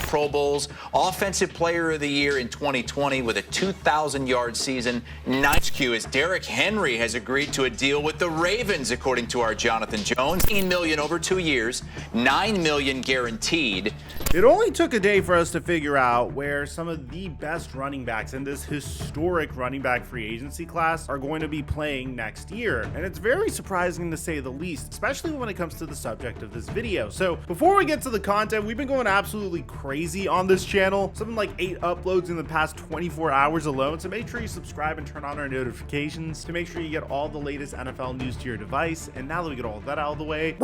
Pro Bowls, Offensive Player of the Year in 2020 with a 2,000-yard season. Ninth Q is Derrick Henry has agreed to a deal with the Ravens, according to our Jonathan Jones. $18 million over 2 years, $9 million guaranteed. It only took a day for us to figure out where some of the best running backs in this historic running back free agency class are going to be playing next year. And it's very surprising to say the least, especially when it comes to the subject of this video. So before we get to the content, we've been going absolutely crazy on this channel, something like 8 uploads in the past 24 hours alone. So make sure you subscribe and turn on our notifications to make sure you get all the latest NFL news to your device. And now that we get all of that out of the way,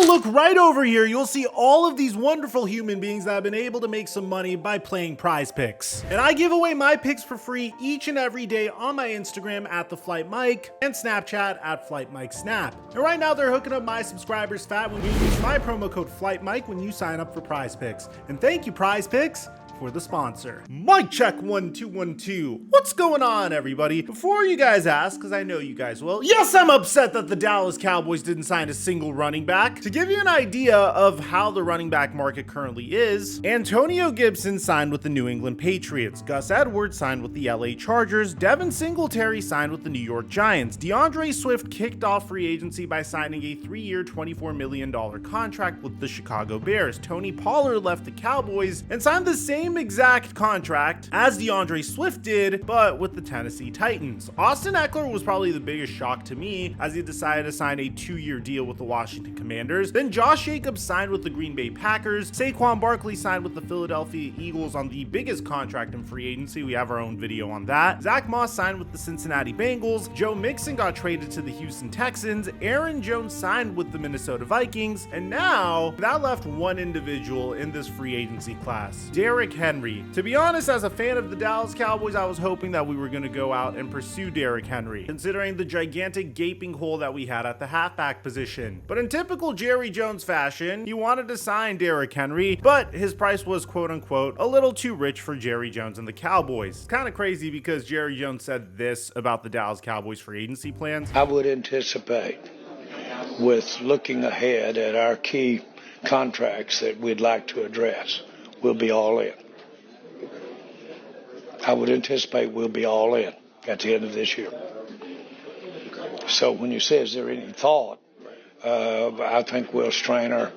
look right over here, you'll see all of these wonderful human beings that have been able to make some money by playing Prize Picks. And I give away my picks for free each and every day on my Instagram at @TheFlightMike and Snapchat at FlightMikeSnap. And right now they're hooking up my subscribers fat when you use my promo code FlightMike when you sign up for Prize Picks. And thank you, Prize Picks, for the sponsor. Mic check 1 2 1 2. What's going on, everybody? Before you guys ask, because I know you guys will, yes, I'm upset that the Dallas Cowboys didn't sign a single running back. To give you an idea of how the running back market currently is, Antonio Gibson signed with the New England Patriots, Gus Edwards signed with the LA Chargers, Devin Singletary signed with the New York Giants, DeAndre Swift kicked off free agency by signing a 3-year $24 million contract with the Chicago Bears. Tony Pollard left the Cowboys and signed the same exact contract as DeAndre Swift did, but with the Tennessee Titans. Austin Eckler was probably the biggest shock to me as he decided to sign a 2-year deal with the Washington Commanders. Then Josh Jacobs signed with the Green Bay Packers. Saquon Barkley signed with the Philadelphia Eagles on the biggest contract in free agency. We have our own video on that. Zach Moss signed with the Cincinnati Bengals. Joe Mixon got traded to the Houston Texans. Aaron Jones signed with the Minnesota Vikings. And now that left one individual in this free agency class, Derrick Henry. To be honest, as a fan of the Dallas Cowboys, I was hoping that we were going to go out and pursue Derrick Henry, considering the gigantic gaping hole that we had at the halfback position. But in typical Jerry Jones fashion, he wanted to sign Derrick Henry, but his price was quote unquote a little too rich for Jerry Jones and the Cowboys. Kind of crazy because Jerry Jones said this about the Dallas Cowboys free agency plans. I would anticipate, with looking ahead at our key contracts that we'd like to address, we'll be all in. I would anticipate we'll be all in at the end of this year. So when you say, is there any thought, I think we'll strain our,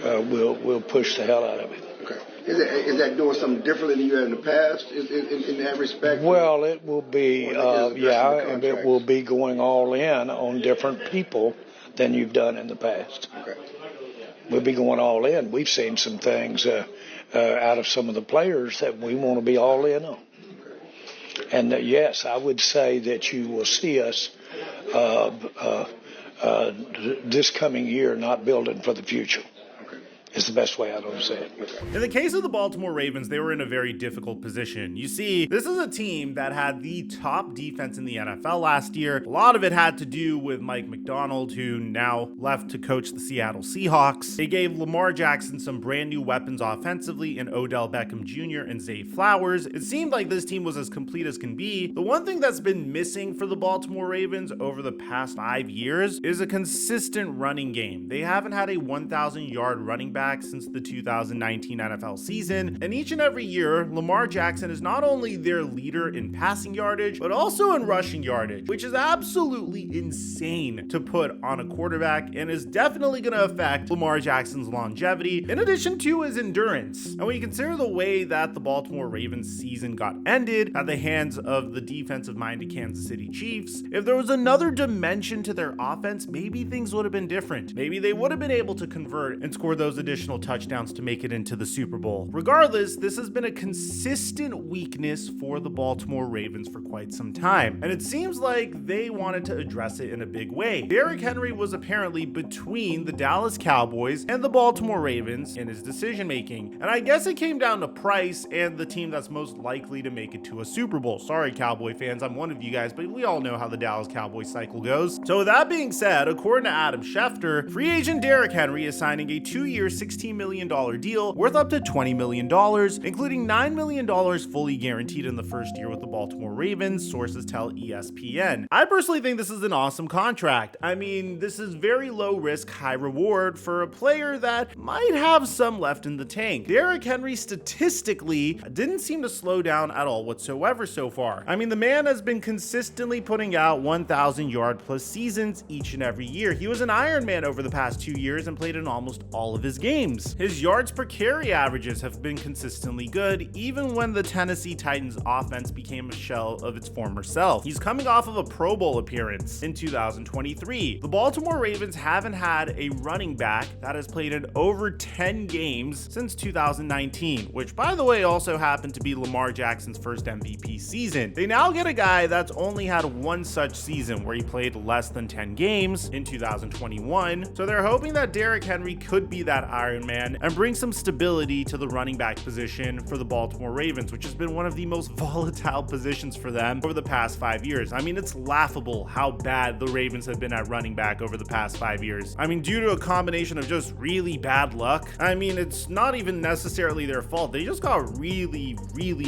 we'll push the hell out of it. Okay. Is that doing something different than you had in the past in that respect? Well, it will be, and it will be going all in on different people than you've done in the past. Okay. We'll be going all in. We've seen some things out of some of the players that we want to be all in on. And yes, I would say that you will see us this coming year not building for the future. Is the best way I don't say it. In the case of the Baltimore Ravens, they were in a very difficult position. You see, this is a team that had the top defense in the NFL last year. A lot of it had to do with Mike Macdonald, who now left to coach the Seattle Seahawks. They gave Lamar Jackson some brand new weapons offensively in Odell Beckham Jr. and Zay Flowers. It seemed like this team was as complete as can be. The one thing that's been missing for the Baltimore Ravens over the past 5 years is a consistent running game. They haven't had a 1,000-yard running back since the 2019 NFL season, and each and every year, Lamar Jackson is not only their leader in passing yardage, but also in rushing yardage, which is absolutely insane to put on a quarterback and is definitely going to affect Lamar Jackson's longevity, in addition to his endurance. And when you consider the way that the Baltimore Ravens season got ended at the hands of the defensive-minded Kansas City Chiefs, if there was another dimension to their offense, maybe things would have been different. Maybe they would have been able to convert and score those additional additional touchdowns to make it into the Super Bowl. Regardless, this has been a consistent weakness for the Baltimore Ravens for quite some time, and it seems like they wanted to address it in a big way. Derrick Henry was apparently between the Dallas Cowboys and the Baltimore Ravens in his decision making, and I guess it came down to price and the team that's most likely to make it to a Super Bowl. Sorry, Cowboy fans, I'm one of you guys, but we all know how the Dallas Cowboys cycle goes. So with that being said, according to Adam Schefter, free agent Derrick Henry is signing a 2-year, $16 million deal worth up to $20 million, including $9 million fully guaranteed in the first year with the Baltimore Ravens, sources tell ESPN. I personally think this is an awesome contract. I mean, this is very low risk, high reward for a player that might have some left in the tank. Derrick Henry statistically didn't seem to slow down at all whatsoever so far. I mean, the man has been consistently putting out 1,000 yard plus seasons each and every year. He was an Iron Man over the past 2 years and played in almost all of his games. His yards per carry averages have been consistently good, even when the Tennessee Titans offense became a shell of its former self. He's coming off of a Pro Bowl appearance in 2023. The Baltimore Ravens haven't had a running back that has played in over 10 games since 2019, which by the way also happened to be Lamar Jackson's first MVP season. They now get a guy that's only had one such season where he played less than 10 games in 2021, so they're hoping that Derrick Henry could be that Iron Man and bring some stability to the running back position for the Baltimore Ravens, which has been one of the most volatile positions for them over the past 5 years. I mean, it's laughable how bad the Ravens have been at running back over the past 5 years. I mean, due to a combination of just really bad luck. I mean, it's not even necessarily their fault. They just got really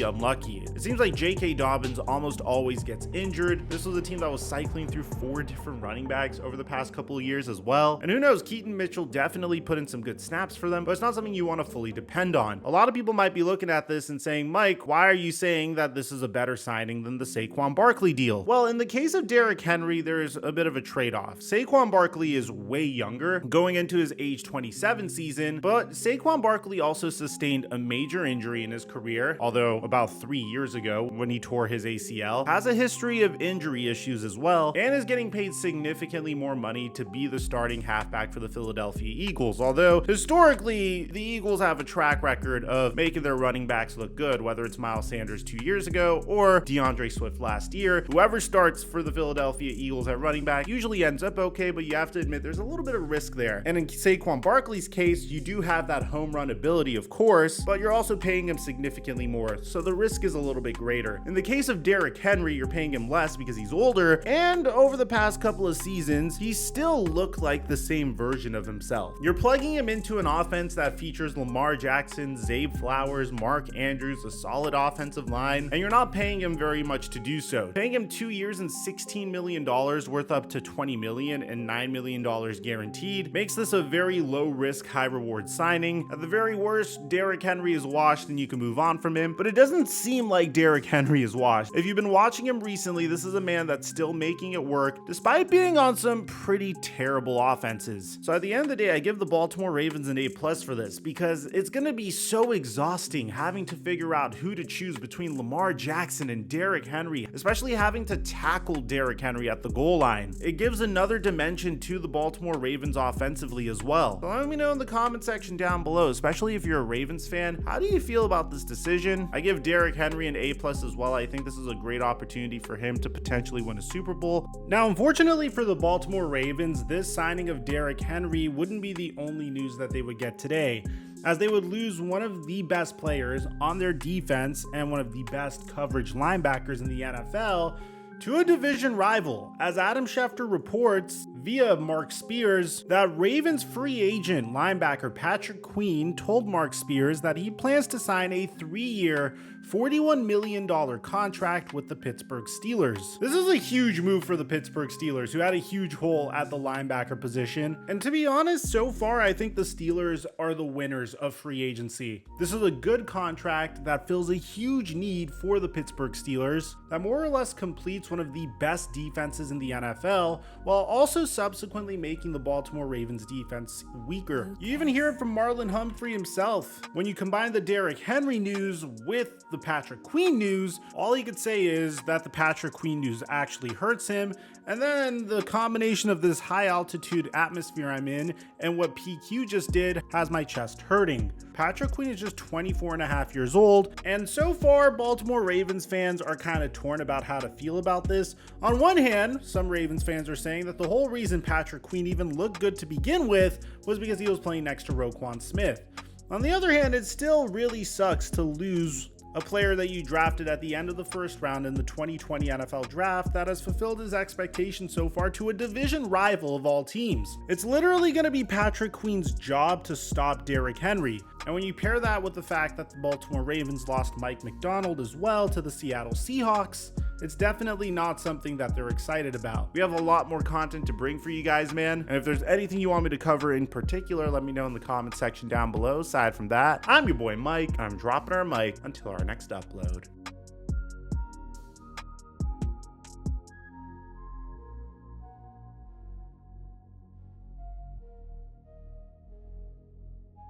unlucky. It seems like J.K. Dobbins almost always gets injured. This was a team that was cycling through 4 different running backs over the past couple of years as well. And who knows, Keaton Mitchell definitely put in some good snaps for them, but it's not something you want to fully depend on. A lot of people might be looking at this and saying, Mike, why are you saying that this is a better signing than the Saquon Barkley deal? Well, in the case of Derrick Henry, there's a bit of a trade-off. Saquon Barkley is way younger, going into his age 27 season, but Saquon Barkley also sustained a major injury in his career, although about 3 years ago when he tore his ACL, has a history of injury issues as well, and is getting paid significantly more money to be the starting halfback for the Philadelphia Eagles, although historically the Eagles have a track record of making their running backs look good, whether it's Miles Sanders 2 years ago or DeAndre Swift last year. Whoever starts for the Philadelphia Eagles at running back usually ends up okay, but you have to admit there's a little bit of risk there. And in Saquon Barkley's case, you do have that home run ability, of course, but you're also paying him significantly more, so the risk is a little bit greater. In the case of Derrick Henry, you're paying him less because he's older, and over the past couple of seasons, he still looked like the same version of himself. You're plugging him into an offense that features Lamar Jackson, Zabe Flowers, Mark Andrews, a solid offensive line, and you're not paying him very much to do so. Paying him 2 years and $16 million worth up to $20 million and $9 million guaranteed makes this a very low risk, high reward signing. At the very worst, Derrick Henry is washed and you can move on from him, but it doesn't seem like Derrick Henry is washed. If you've been watching him recently, this is a man that's still making it work despite being on some pretty terrible offenses. So at the end of the day, I give the Baltimore Ravens an A+ for this because it's going to be so exhausting having to figure out who to choose between Lamar Jackson and Derrick Henry, especially having to tackle Derrick Henry at the goal line. It gives another dimension to the Baltimore Ravens offensively as well. So let me know in the comment section down below, especially if you're a Ravens fan, how do you feel about this decision? I give Derrick Henry an A+ as well. I think this is a great opportunity for him to potentially win a Super Bowl. Now, unfortunately for the Baltimore Ravens, this signing of Derrick Henry wouldn't be the only news that they would get today, as they would lose one of the best players on their defense and one of the best coverage linebackers in the NFL to a division rival, as Adam Schefter reports via Mark Spears that Ravens free agent linebacker Patrick Queen told Mark Spears that he plans to sign a 3-year, $41 million contract with the Pittsburgh Steelers. This is a huge move for the Pittsburgh Steelers, who had a huge hole at the linebacker position. And to be honest, so far, I think the Steelers are the winners of free agency. This is a good contract that fills a huge need for the Pittsburgh Steelers that more or less completes one of the best defenses in the NFL, while also subsequently making the Baltimore Ravens defense weaker. You even hear it from Marlon Humphrey himself. When you combine the Derrick Henry news with the Patrick Queen news, all he could say is that the Patrick Queen news actually hurts him, and then the combination of this high altitude atmosphere I'm in and what PQ just did has my chest hurting. Patrick Queen is just 24 and a half years old, and so far Baltimore Ravens fans are kind of torn about how to feel about this. On one hand, some Ravens fans are saying that the whole reason Patrick Queen even looked good to begin with was because he was playing next to Roquan Smith. On the other hand, it still really sucks to lose a player that you drafted at the end of the first round in the 2020 NFL draft that has fulfilled his expectations so far to a division rival of all teams. It's literally going to be Patrick Queen's job to stop Derrick Henry. And when you pair that with the fact that the Baltimore Ravens lost Mike Macdonald as well to the Seattle Seahawks, it's definitely not something that they're excited about. We have a lot more content to bring for you guys, man. And if there's anything you want me to cover in particular, let me know in the comment section down below. Aside from that, I'm your boy Mike. I'm dropping our mic until our next upload.